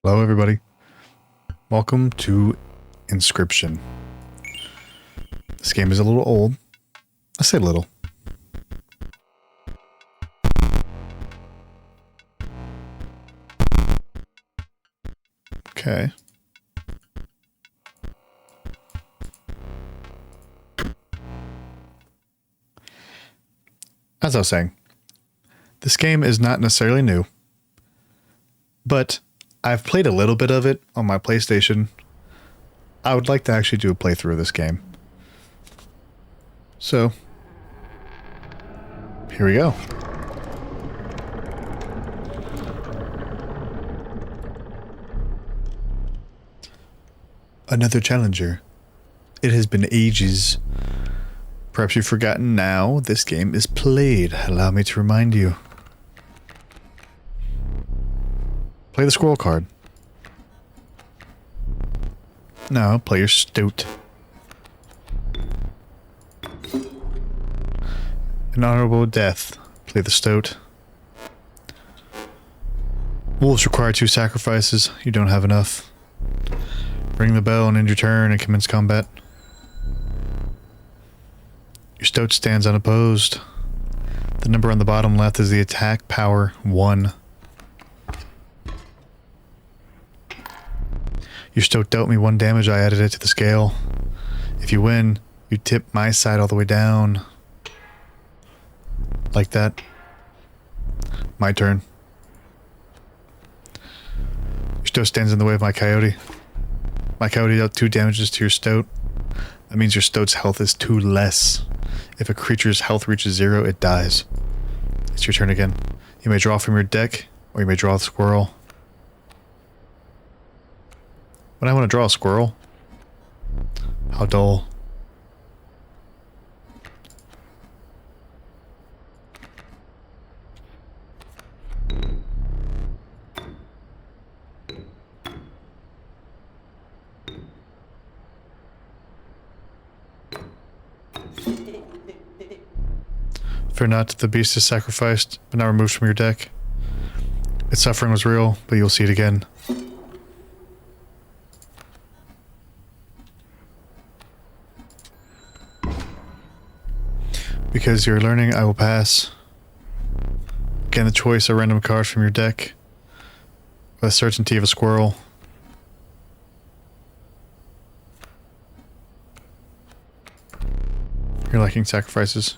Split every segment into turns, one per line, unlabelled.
Hello, everybody. Welcome to Inscryption. This game is a little old. I say little. Okay. As I was saying, this game is not necessarily new, but I've played a little bit of it on my PlayStation. I would like to actually do a playthrough of this game. So, here we go. Another challenger. It has been ages. Perhaps you've forgotten now, this game is played. Allow me to remind you. Play the squirrel card. Now, play your stoat. An honorable death. Play the stoat. Wolves require 2 sacrifices. You don't have enough. Ring the bell and end your turn and commence combat. Your stoat stands unopposed. The number on the bottom left is the attack power 1. Your stoat dealt me 1 damage, I added it to the scale. If you win, you tip my side all the way down. Like that. My turn. Your stoat stands in the way of my coyote. My coyote dealt 2 damages to your stoat. That means your stoat's health is 2 less. If a creature's health reaches 0, it dies. It's your turn again. You may draw from your deck, or you may draw the squirrel. When I want to draw a squirrel. How dull. Fear not, the beast is sacrificed, but not removed from your deck. Its suffering was real, but you'll see it again. Because you're learning, I will pass. Gain the choice, a random card from your deck. With the certainty of a squirrel. You're liking sacrifices.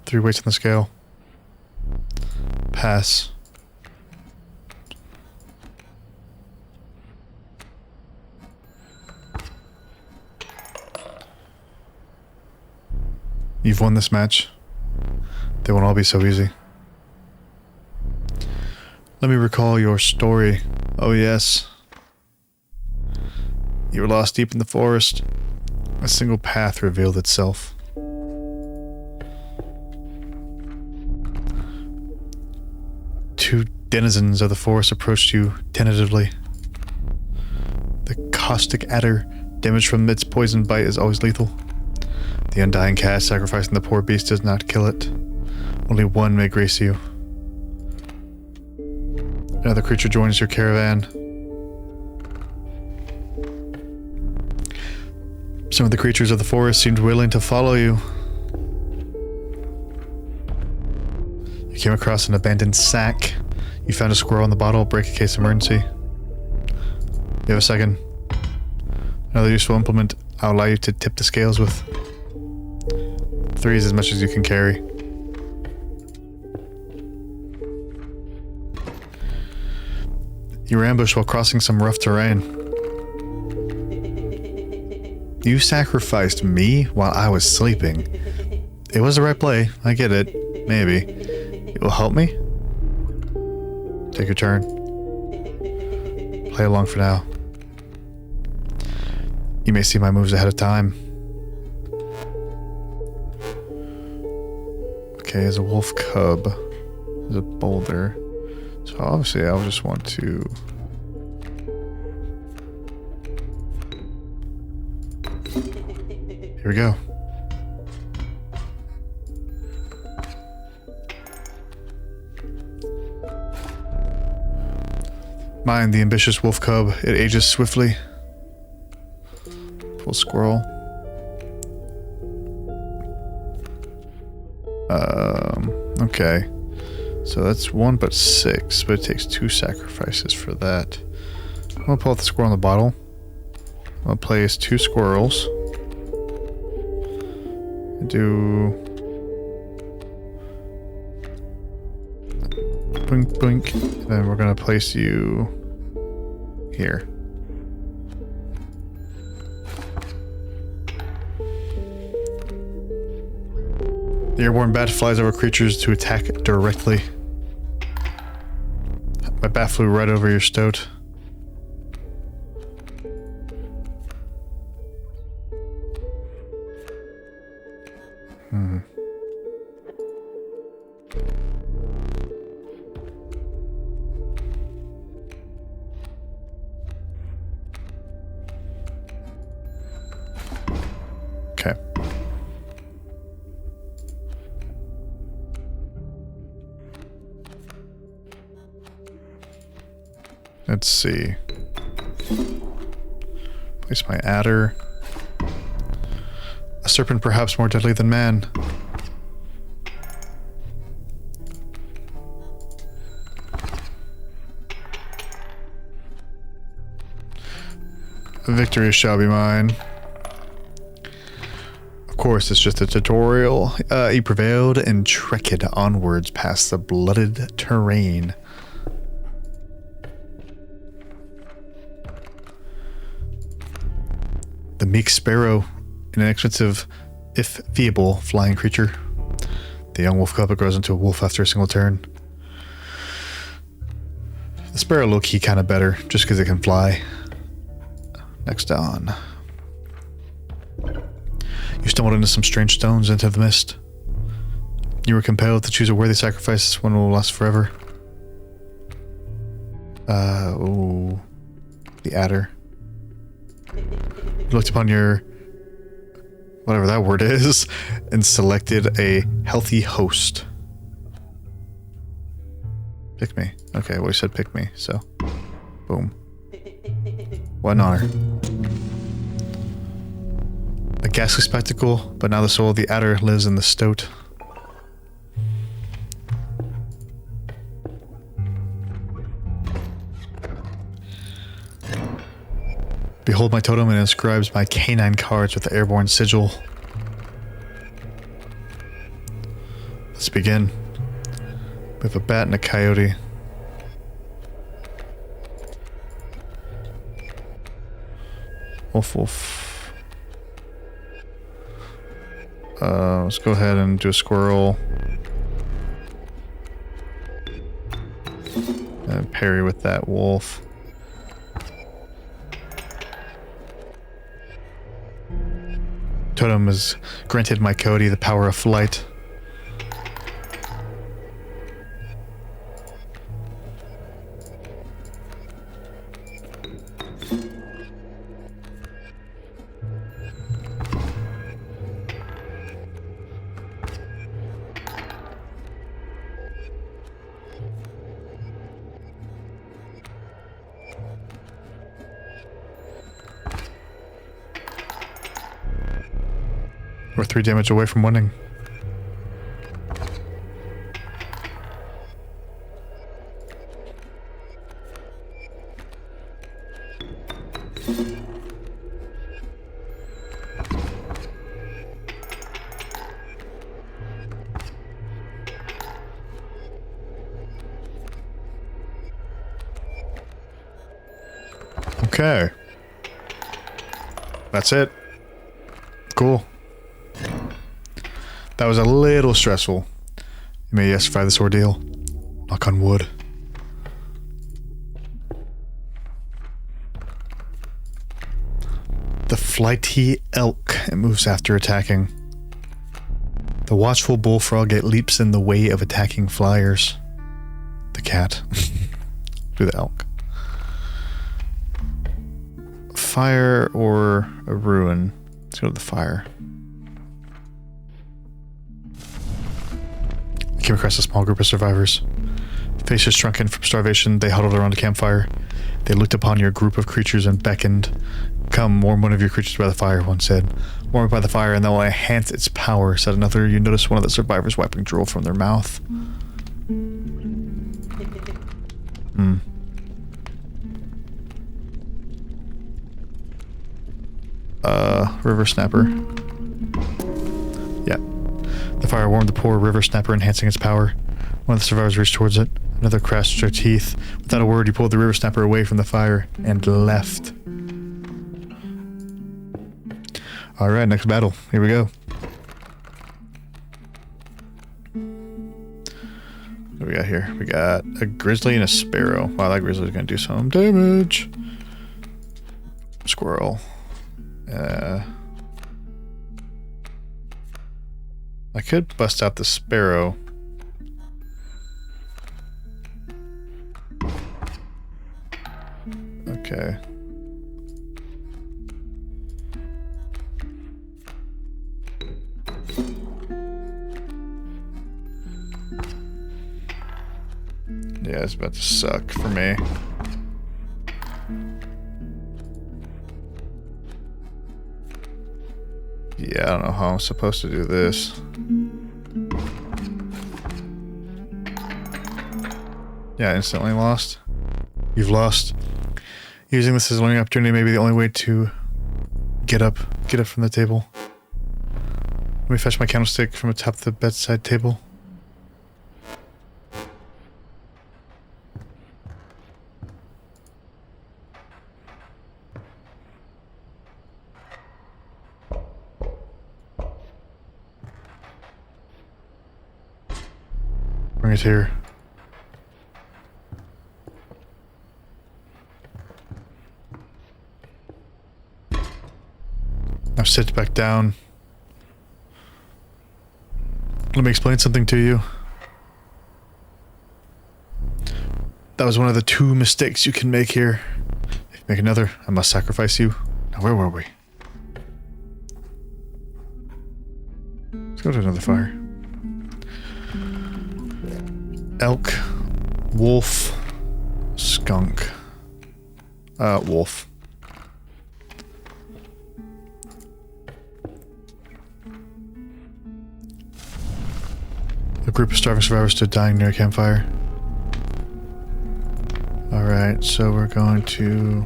3 weights on the scale. Pass. You've won this match. They won't all be so easy. Let me recall your story. Oh yes. You were lost deep in the forest. A single path revealed itself. Two denizens of the forest approached you tentatively. The caustic adder, damage from its poison bite, is always lethal. The undying cat sacrificing the poor beast does not kill it. Only one may grace you. Another creature joins your caravan. Some of the creatures of the forest seemed willing to follow you. You came across an abandoned sack. You found a squirrel in the bottle, break a case of emergency. You have a second. Another useful implement I'll allow you to tip the scales with. 3 is as much as you can carry. You were ambushed while crossing some rough terrain. You sacrificed me while I was sleeping. It was the right play, I get it. Maybe. It will help me? Take your turn. Play along for now. You may see my moves ahead of time. Okay, as a wolf cub, as a boulder. So obviously I'll just want to... Here we go. Mind the ambitious wolf cub. It ages swiftly. Pull squirrel. Okay. So that's 1 but 6, but it takes 2 sacrifices for that. I'm gonna pull out the squirrel in the bottle. I'm gonna place 2 squirrels. Do boink boink. Then we're gonna place you here. The airborne bat flies over creatures to attack directly. My bat flew right over your stoat. Okay. Let's see. Place my adder. A serpent perhaps more deadly than man. Victory shall be mine. Of course, it's just a tutorial. He prevailed and trekked onwards past the blooded terrain. The meek sparrow, an inexpensive, if feeble, flying creature. The young wolf cub grows into a wolf after a single turn. The sparrow low-key kind of better, just because it can fly. Next on. You stumbled into some strange stones into the mist. You were compelled to choose a worthy sacrifice, one will last forever. Oh, the adder. You looked upon your, whatever that word is, and selected a healthy host. Pick me. Okay, well, he said pick me, so boom. What an honor. A ghastly spectacle, but now the soul of the adder lives in the stoat. Behold my totem, and it inscribes my canine cards with the airborne sigil. Let's begin. We have a bat and a coyote. Wolf, wolf. Let's go ahead and do a squirrel. And parry with that wolf. Totem has granted my coyote the power of flight. We're 3 damage away from winning. Okay. That's it. Cool. That was a little stressful. You may survive this ordeal. Knock on wood. The flighty elk, it moves after attacking. The watchful bullfrog, it leaps in the way of attacking flyers. The cat. Do the elk. Fire or a ruin? Let's go to the fire. I came across a small group of survivors. Faces shrunken from starvation, they huddled around a campfire. They looked upon your group of creatures and beckoned. Come, warm one of your creatures by the fire, one said. Warm it by the fire and that will enhance its power, said another. You notice one of the survivors wiping drool from their mouth. River snapper. Yeah. The fire warmed the poor river snapper, enhancing its power. One of the survivors reached towards it. Another crashed their teeth. Without a word, he pulled the river snapper away from the fire and left. Alright, next battle. Here we go. What do we got here? We got a grizzly and a sparrow. Wow, that grizzly's gonna do some damage. Squirrel. I could bust out the sparrow. Okay. Yeah, it's about to suck for me. Yeah, I don't know how I'm supposed to do this. Yeah, instantly lost. You've lost. Using this as a learning opportunity may be the only way to get up from the table. Let me fetch my candlestick from atop the bedside table. Bring it here. Now sit back down. Let me explain something to you. That was one of the 2 mistakes you can make here. If you make another, I must sacrifice you. Now where were we? Let's go to another fire. Elk, wolf, skunk. Wolf. A group of starving survivors stood dying near a campfire. Alright, so we're going to...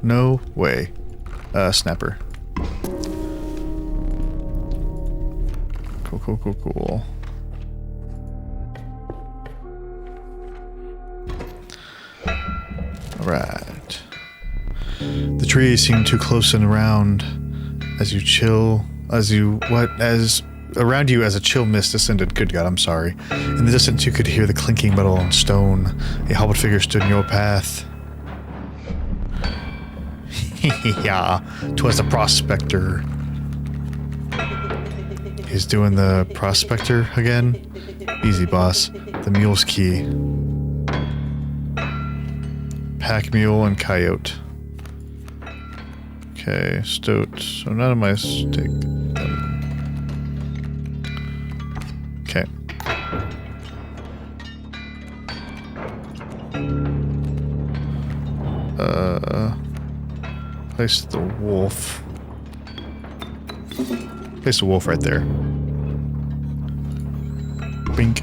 No way. Snapper. Cool. Alright. The trees seem too close and around as you chill... Around you as a chill mist descended. Good God, I'm sorry. In the distance you could hear the clinking metal on stone. A hobbit figure stood in your path. Yeah, 'twas the prospector. He's doing the prospector again? Easy, boss. The mule's key. Pack mule and coyote. Okay, stoat. So none of my steak. Okay. Place the wolf. Place the wolf right there. Bink.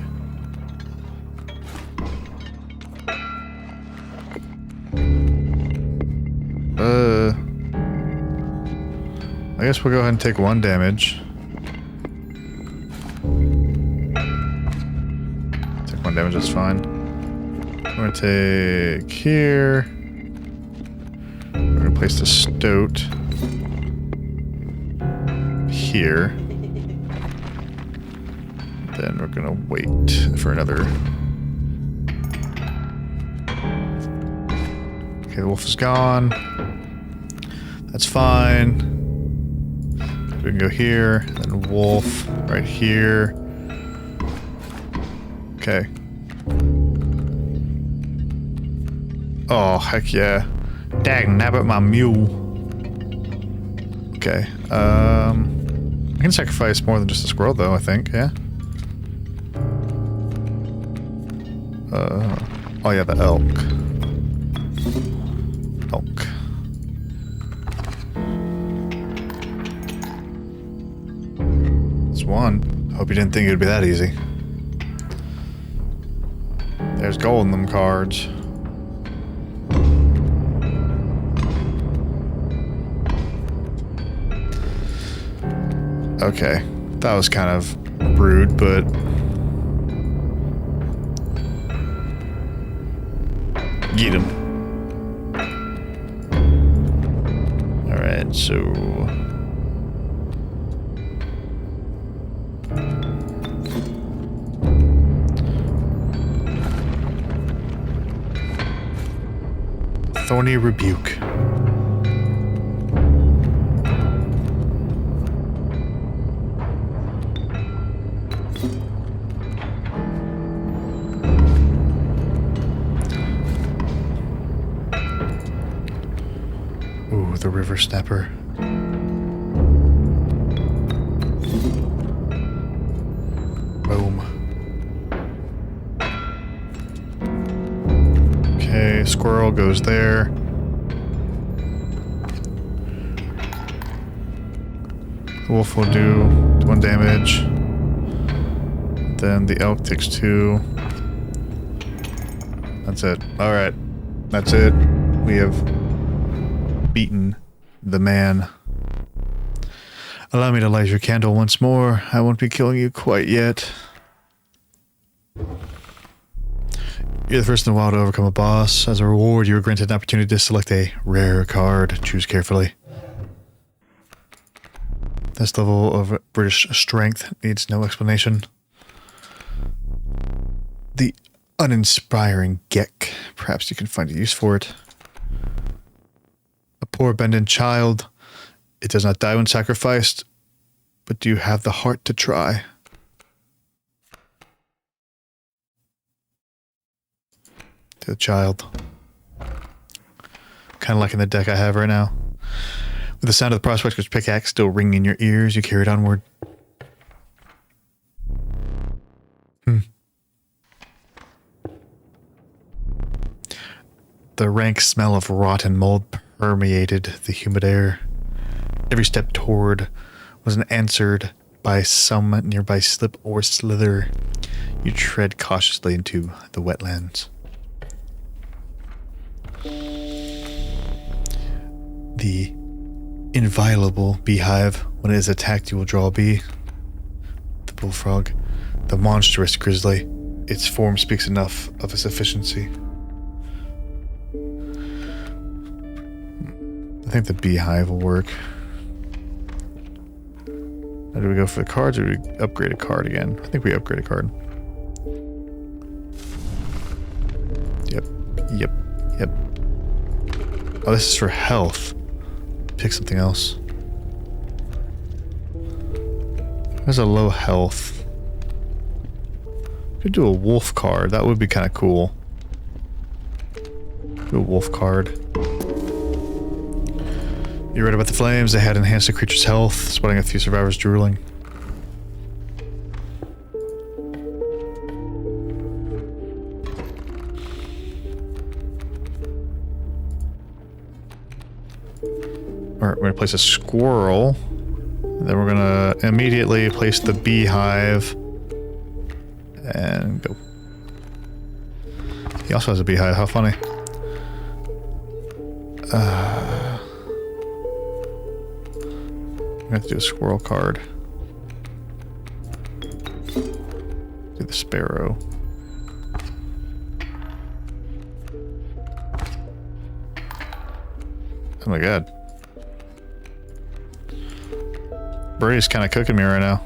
I guess we'll go ahead and take 1 damage. Take 1 damage, that's fine. We're gonna take here. We're gonna place the stoat here. Then we're gonna wait for another. Okay, the wolf is gone. That's fine. We can go here, and wolf right here. Okay. Oh, heck yeah. Dag nabbit my mule. Okay. I can sacrifice more than just a squirrel though, I think, yeah? Oh yeah, the elk. Milk. It's one. Hope you didn't think it would be that easy. There's gold in them cards. Okay, that was kind of rude, but... Get him. Alright, so... Thorny Rebuke. Ooh, the River Snapper. Boom. Okay, squirrel goes there. The wolf will do 1 damage. Then the elk takes 2. That's it. Alright. That's it. We have beaten the man. Allow me to light your candle once more. I won't be killing you quite yet. You're the first in the wild to overcome a boss. As a reward, you are granted an opportunity to select a rare card. Choose carefully. This level of British strength needs no explanation. The uninspiring Geck. Perhaps you can find a use for it. A poor abandoned child. It does not die when sacrificed, but do you have the heart to try? To the child. Kind of like in the deck I have right now. With the sound of the prospector's pickaxe still ringing in your ears, you carried onward. The rank smell of rotten mold permeated the humid air. Every step toward was answered by some nearby slip or slither. You tread cautiously into the wetlands. The inviolable beehive. When it is attacked, you will draw a bee. The bullfrog. The monstrous grizzly. Its form speaks enough of its efficiency. I think the beehive will work. Now, do we go for the cards or do we upgrade a card again? I think we upgrade a card. Yep. Oh, this is for health. Pick something else. There's a low health. Could do a wolf card. That would be kind of cool. Do a wolf card. You read about the flames. They had enhanced the creature's health, spotting a few survivors drooling. Alright, we're going to place a squirrel. Then we're going to immediately place the beehive. And go. He also has a beehive. How funny. I'm going to have to do a squirrel card. Do the sparrow. Oh my god. Brady's kind of cooking me right now.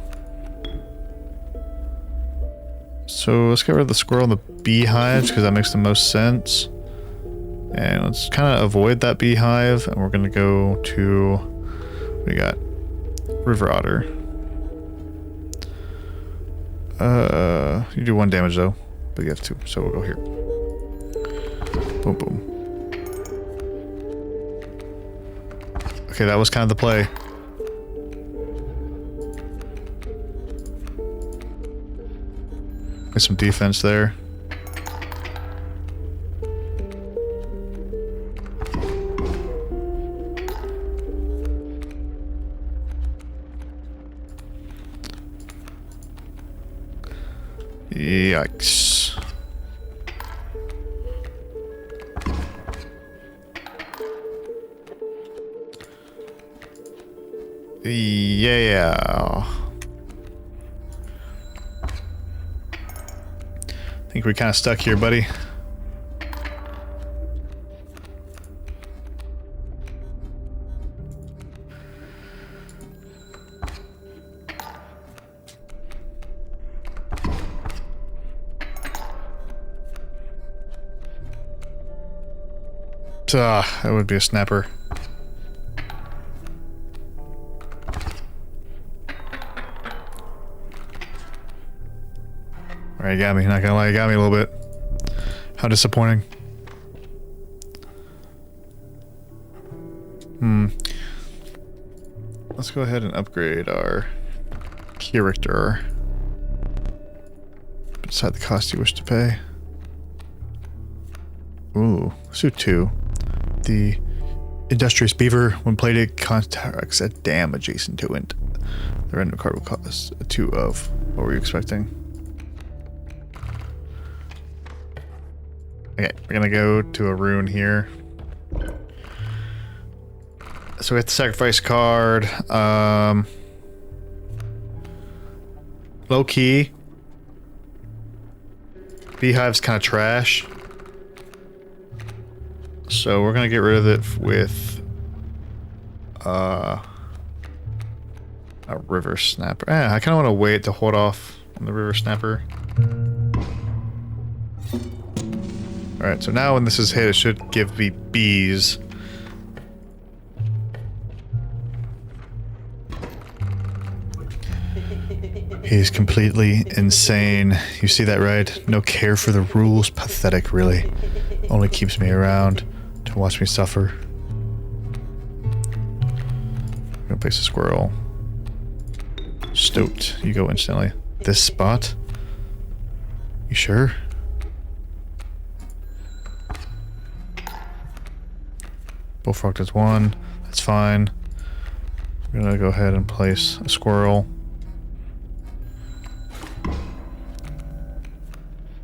So let's get rid of the squirrel and the beehives because that makes the most sense. And let's kind of avoid that beehive. And we're going to go to... What do we got? River otter. You do 1 damage though, but you have 2, so we'll go here. Boom, boom. Okay, that was kind of the play. Get some defense there. Yikes. Yeah. I think we're kind of stuck here, buddy. That would be a snapper. Alright, got me. Not gonna lie, you got me a little bit. How disappointing. Let's go ahead and upgrade our character. Decide the cost you wish to pay. Ooh, let's do 2. The Industrious Beaver, when played, it counteracts a dam adjacent to it. The random card will cost 2 of. What were you expecting? Okay, we're gonna go to a rune here. So we have the sacrifice card. Low key. Beehive's kind of trash. So we're gonna get rid of it with a river snapper. I kind of want to wait to hold off on the river snapper. Alright, so now when this is hit, it should give me bees. He's completely insane. You see that, right? No care for the rules. Pathetic, really. Only keeps me around to watch me suffer. I'm gonna place a squirrel. Stoked. You go instantly. This spot? You sure? Bullfrog does 1. That's fine. I'm gonna go ahead and place a squirrel.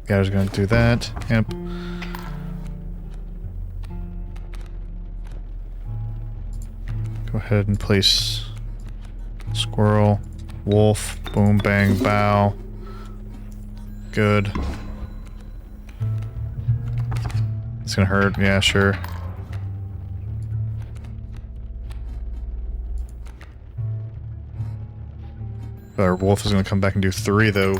Guy's gonna do that. Yep. Go ahead and place squirrel, wolf, boom, bang, bow. Good. It's gonna hurt. Yeah, sure. Our wolf is gonna come back and do 3 though.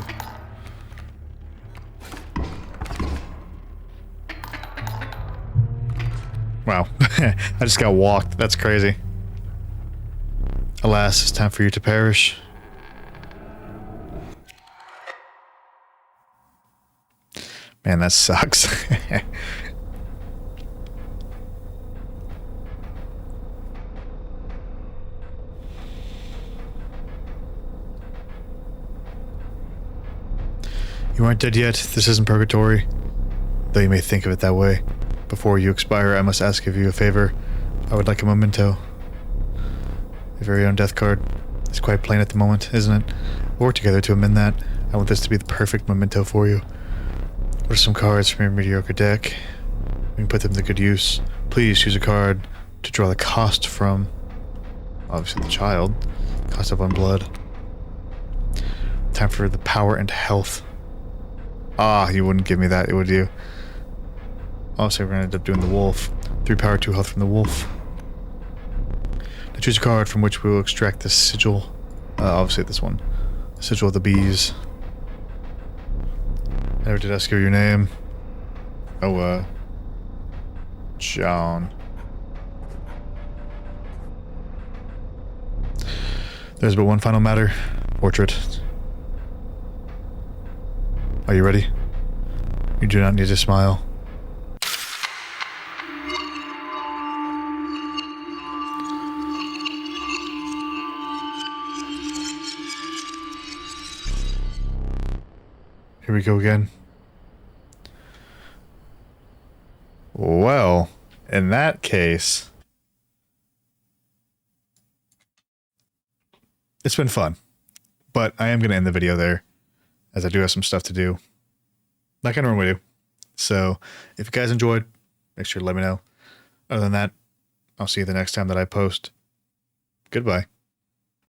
Wow. I just got walked. That's crazy. Alas, it's time for you to perish. Man, that sucks. You aren't dead yet. This isn't purgatory. Though you may think of it that way. Before you expire, I must ask of you a favor. I would like a memento. Your very own death card. It's quite plain at the moment, isn't it? We'll work together to amend that. I want this to be the perfect memento for you. What are some cards from your mediocre deck? We can put them to good use. Please choose a card to draw the cost from. Obviously the child. Cost of 1 blood. Time for the power and health. Ah, you wouldn't give me that, would you? Obviously, we're going to end up doing the wolf. 3 power, 2 health from the wolf. Now choose a card from which we will extract the sigil. Obviously, this one. The sigil of the bees. I never did ask you your name. Oh, John. There's but one final matter. Portrait. Are you ready? You do not need to smile. Here we go again. Well, in that case, it's been fun. But I am going to end the video there, as I do have some stuff to do. like I normally do. So if you guys enjoyed, make sure to let me know. Other than that, I'll see you the next time that I post. Goodbye.